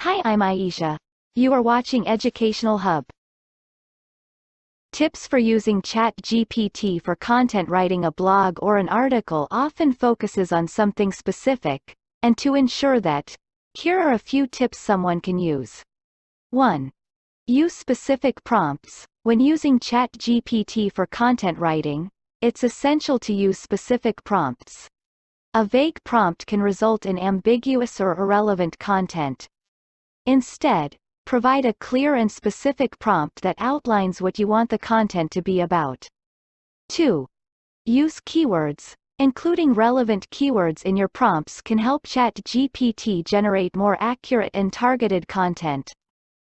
Hi, I'm Aisha. You are watching Educational Hub. Tips for using ChatGPT for content. Writing a blog or an article often focuses on something specific, and to ensure that, here are a few tips someone can use. 1. Use specific prompts. When using ChatGPT for content writing, it's essential to use specific prompts. A vague prompt can result in ambiguous or irrelevant content. Instead, provide a clear and specific prompt that outlines what you want the content to be about. 2. Use keywords. Including relevant keywords in your prompts can help ChatGPT generate more accurate and targeted content.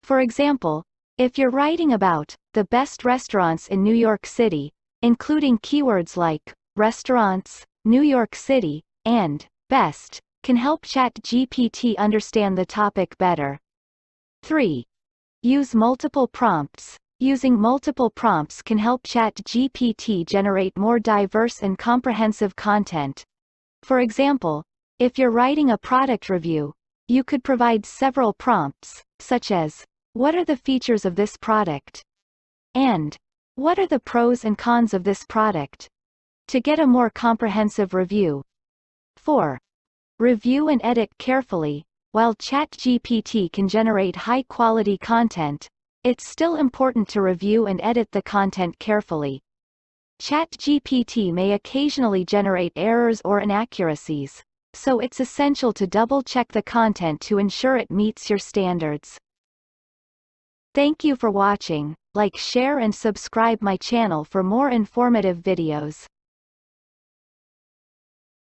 For example, if you're writing about the best restaurants in New York City, including keywords like restaurants, New York City, and best can help ChatGPT understand the topic better. 3. Use multiple prompts. Using multiple prompts can help ChatGPT generate more diverse and comprehensive content. For example, if you're writing a product review, you could provide several prompts, such as, "What are the features of this product?" and "What are the pros and cons of this product?" to get a more comprehensive review. 4. Review and edit carefully. While ChatGPT can generate high-quality content, it's still important to review and edit the content carefully. ChatGPT may occasionally generate errors or inaccuracies, so it's essential to double-check the content to ensure it meets your standards. Thank you for watching. Like, share and subscribe my channel for more informative videos.